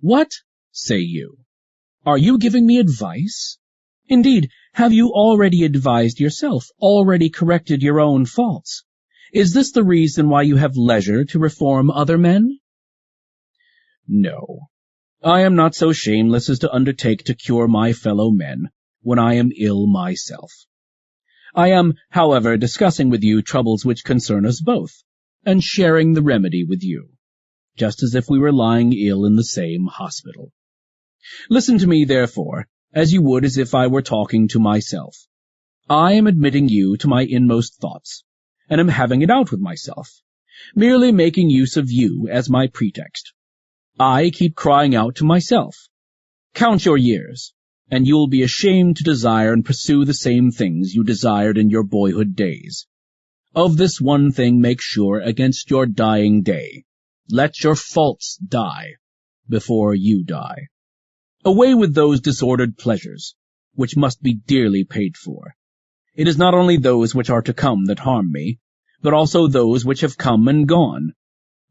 What, say you? Are you giving me advice? Indeed, have you already advised yourself, already corrected your own faults? Is this the reason why you have leisure to reform other men? No, I am not so shameless as to undertake to cure my fellow men when I am ill myself. I am, however, discussing with you troubles which concern us both, and sharing the remedy with you, just as if we were lying ill in the same hospital. Listen to me, therefore, as you would as if I were talking to myself. I am admitting you to my inmost thoughts, and am having it out with myself, merely making use of you as my pretext. I keep crying out to myself, count your years, and you will be ashamed to desire and pursue the same things you desired in your boyhood days. Of this one thing make sure against your dying day. Let your faults die before you die. Away with those disordered pleasures, which must be dearly paid for. It is not only those which are to come that harm me, but also those which have come and gone.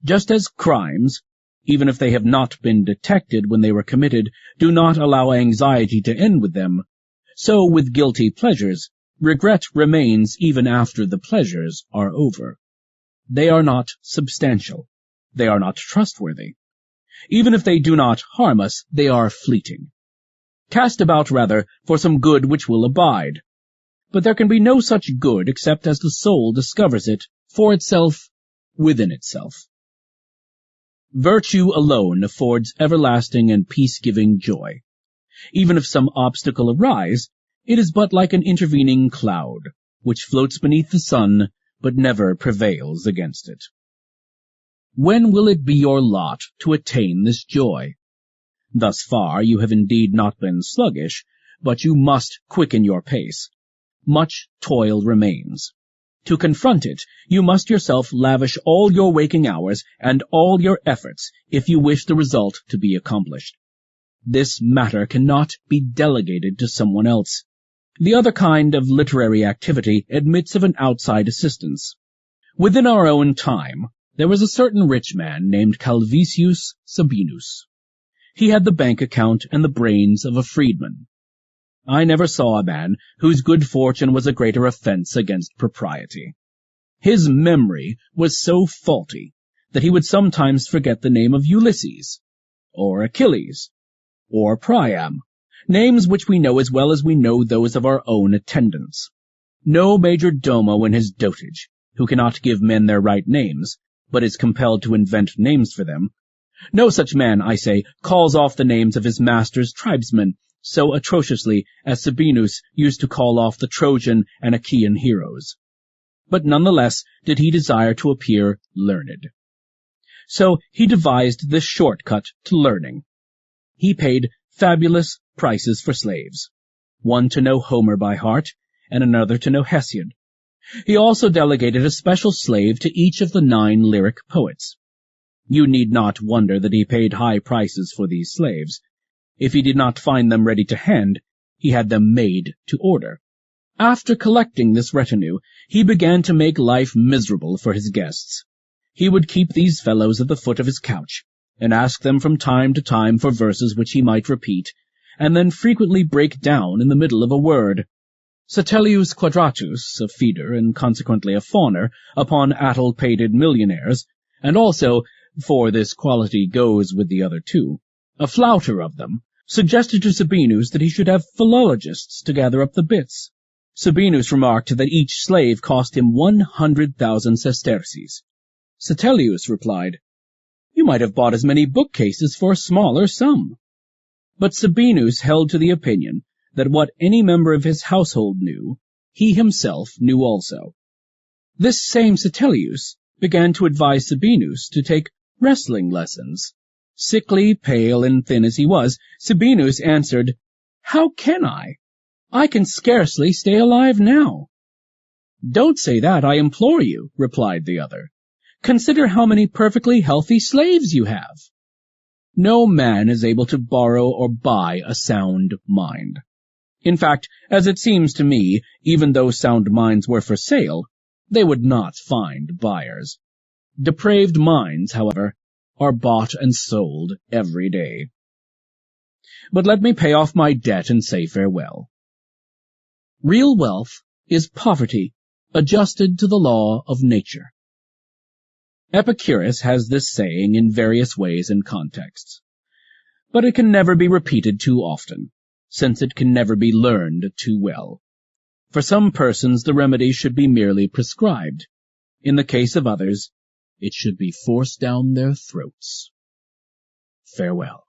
Just as crimes, even if they have not been detected when they were committed, do not allow anxiety to end with them, so with guilty pleasures, regret remains even after the pleasures are over. They are not substantial. They are not trustworthy. Even if they do not harm us, they are fleeting. Cast about, rather, for some good which will abide. But there can be no such good except as the soul discovers it for itself within itself. Virtue alone affords everlasting and peace-giving joy. Even if some obstacle arise, it is but like an intervening cloud, which floats beneath the sun, but never prevails against it. When will it be your lot to attain this joy? Thus far you have indeed not been sluggish, but you must quicken your pace. Much toil remains. To confront it, you must yourself lavish all your waking hours and all your efforts if you wish the result to be accomplished. This matter cannot be delegated to someone else. The other kind of literary activity admits of an outside assistance. Within our own time, there was a certain rich man named Calvisius Sabinus. He had the bank account and the brains of a freedman. I never saw a man whose good fortune was a greater offense against propriety. His memory was so faulty that he would sometimes forget the name of Ulysses, or Achilles, or Priam, names which we know as well as we know those of our own attendants. No major domo in his dotage, who cannot give men their right names, but is compelled to invent names for them. No such man, I say, calls off the names of his master's tribesmen so atrociously as Sabinus used to call off the Trojan and Achaean heroes. But nonetheless did he desire to appear learned. So he devised this shortcut to learning. He paid fabulous prices for slaves, one to know Homer by heart, and another to know Hesiod. He also delegated a special slave to each of the 9 lyric poets. You need not wonder that he paid high prices for these slaves. If he did not find them ready to hand, he had them made to order. After collecting this retinue, he began to make life miserable for his guests. He would keep these fellows at the foot of his couch, and ask them from time to time for verses which he might repeat, and then frequently break down in the middle of a word. Satellius Quadratus, a feeder and consequently a fawner upon addle-pated millionaires, and also, for this quality goes with the other 2, a flouter of them, suggested to Sabinus that he should have philologists to gather up the bits. Sabinus remarked that each slave cost him 100,000 sesterces. Satellius replied, "You might have bought as many bookcases for a smaller sum." But Sabinus held to the opinion that what any member of his household knew, he himself knew also. This same Satellius began to advise Sabinus to take wrestling lessons. Sickly, pale, and thin as he was, Sabinus answered, "How can I? I can scarcely stay alive now." "Don't say that, I implore you," replied the other. "Consider how many perfectly healthy slaves you have." No man is able to borrow or buy a sound mind. In fact, as it seems to me, even though sound minds were for sale, they would not find buyers. Depraved minds, however, are bought and sold every day. But let me pay off my debt and say farewell. Real wealth is poverty adjusted to the law of nature. Epicurus has this saying in various ways and contexts, but it can never be repeated too often, since it can never be learned too well. For some persons the remedy should be merely prescribed. In the case of others, it should be forced down their throats. Farewell.